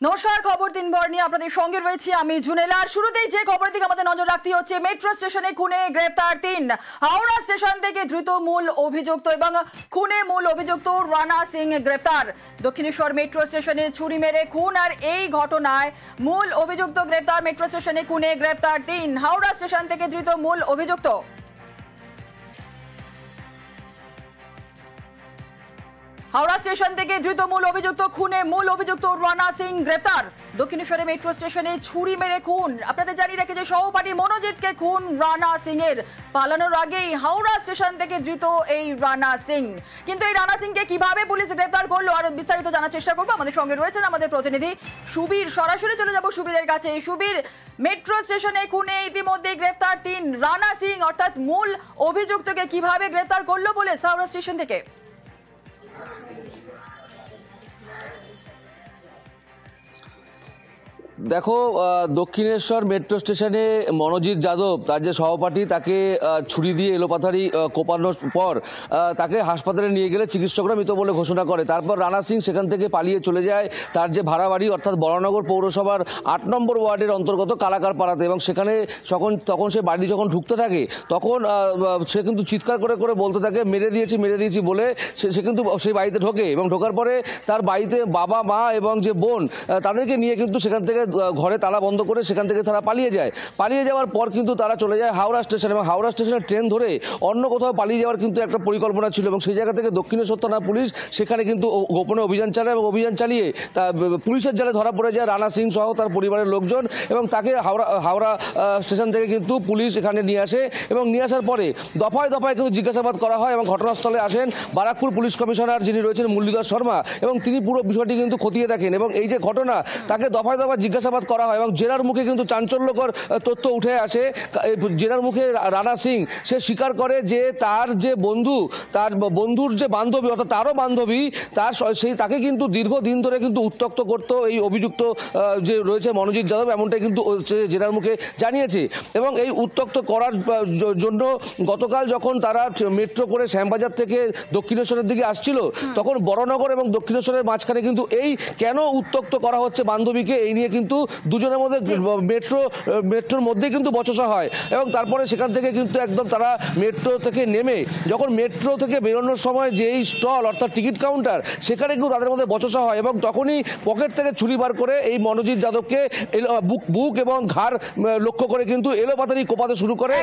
নমস্কার, খবর দিনভর নিয়ে আপনাদের সঙ্গে রয়েছি আমি জুনেলা। শুরুতেই যে খবরের দিকে আমাদের নজর রাখতে হচ্ছে, মেট্রো স্টেশনে খুনে গ্রেফতার 3। হাওড়া স্টেশন থেকে ধৃত মূল অভিযুক্ত এবং খুনে মূল অভিযুক্ত রানা সিং গ্রেফতার। দক্ষিণেশ্বর মেট্রো স্টেশনে ছুরি মেরে খুন আর এই ঘটনায় মূল অভিযুক্ত গ্রেফতার। মেট্রো স্টেশনে খুনে গ্রেফতার 3। হাওড়া স্টেশন থেকে ধৃত মূল অভিযুক্ত। হাওড়া স্টেশন থেকে ধৃত মূল অভিযুক্ত খুনে মূল অভিযুক্ত রানা সিং গ্রেফতার। দক্ষিণেশ্বরে মেট্রো স্টেশনে ছুরি মেরে খুন। আপনাদের জানিয়ে রাখি যে সহপাঠী মনোজিৎকে খুন রানা সিং এর। পালানোর আগেই হাওড়া স্টেশন থেকে ধৃত এই রানা সিং। কিন্তু এই রানা সিংকে কিভাবে পুলিশ গ্রেফতার করলো আর বিস্তারিত জানার চেষ্টা করবো। আমাদের সঙ্গে রয়েছেন আমাদের প্রতিনিধি সুবীর। সরাসরি চলে যাব সুবীরের কাছে। সুবীর, মেট্রো স্টেশনে খুনে ইতিমধ্যে গ্রেফতার 3 রানা সিং অর্থাৎ মূল অভিযুক্তকে কিভাবে গ্রেফতার করলো পুলিশ হাওড়া স্টেশন থেকে? দেখো, দক্ষিণেশ্বর মেট্রো স্টেশনে মনোজিৎ যাদব তার যে সহপাঠী তাকে ছুরি দিয়ে এলোপাথারি কোপানোর পর তাকে হাসপাতালে নিয়ে গেলে চিকিৎসকরা মৃত বলে ঘোষণা করে। তারপর রানা সিং সেখান থেকে পালিয়ে চলে যায় তার যে ভাড়া বাড়ি অর্থাৎ বরানগর পৌরসভার 8 নম্বর ওয়ার্ডের অন্তর্গত কালাকার পাড়াতে। এবং সেখানে তখন সে বাড়ি যখন ঢুকতে থাকে তখন সে কিন্তু চিৎকার করে করে বলতে থাকে মেরে দিয়েছি বলে সে কিন্তু সেই বাড়িতে ঢোকে। এবং ঢোকার পরে তার বাড়িতে বাবা, মা এবং যে বোন তাদেরকে নিয়ে কিন্তু সেখান থেকে ঘরে তালা বন্ধ করে সেখান থেকে তারা পালিয়ে যাওয়ার পর কিন্তু তারা চলে যায় হাওড়া স্টেশন। এবং হাওড়া স্টেশনে ট্রেন ধরে অন্য কোথাও পালিয়ে যাওয়ার কিন্তু একটা পরিকল্পনা ছিল। এবং সেই জায়গা থেকে দক্ষিণেশ্বর থানা পুলিশ সেখানে কিন্তু গোপনে অভিযান চালায় এবং অভিযান চালিয়ে তা পুলিশের জালে ধরা পড়ে যায় রানা সিং সহ তার পরিবারের লোকজন। এবং তাকে হাওড়া স্টেশন থেকে কিন্তু পুলিশ এখানে নিয়ে আসে এবং নিয়ে আসার পরে দফায় কিন্তু জিজ্ঞাসাবাদ করা হয়। এবং ঘটনাস্থলে আসেন বারাকপুর পুলিশ কমিশনার যিনি রয়েছেন মুরলীধর শর্মা, এবং তিনি পুরো বিষয়টি কিন্তু খতিয়ে দেখেন। এবং এই যে ঘটনা তাকে দফায় জিজ্ঞাসাবাদ করা হয় এবং জেরার মুখে কিন্তু চাঞ্চল্যকর তথ্য উঠে আসে। জেরার মুখে রানা সিং সে স্বীকার করে যে তার যে বন্ধু, তার বন্ধুর যে বান্ধবী অর্থাৎ তারও বান্ধবী তাকে কিন্তু দীর্ঘদিন ধরে কিন্তু উত্ত্যক্ত করতো এই অভিযুক্ত যে রয়েছে মনোজিৎ যাদব, এমনটাই কিন্তু জেরার মুখে জানিয়েছে। এবং এই উত্ত্যক্ত করার জন্য গতকাল যখন তারা মেট্রো করে শ্যামবাজার থেকে দক্ষিণেশ্বরের দিকে আসছিল তখন বড়নগর এবং দক্ষিণেশ্বরের মাঝখানে কিন্তু এই কেন উত্ত্যক্ত করা হচ্ছে বান্ধবীকে এই নিয়ে কিন্তু দুজনের মধ্যে মেট্রোর মধ্যে কিন্তু বচসা হয়। এবং তারপরে সেখান থেকে কিন্তু একদম তারা মেট্রো থেকে নেমে যখন মেট্রো থেকে বেরোনোর সময় যেই স্টল অর্থাৎ টিকিট কাউন্টার সেখানে কিন্তু তাদের মধ্যে বচসা হয়। এবং তখনই পকেট থেকে ছুরি বার করে এই মনোজিৎ যাদবকে বুক এবং ঘাড় লক্ষ্য করে কিন্তু এলোপাতাড়ি কোপাতে শুরু করে।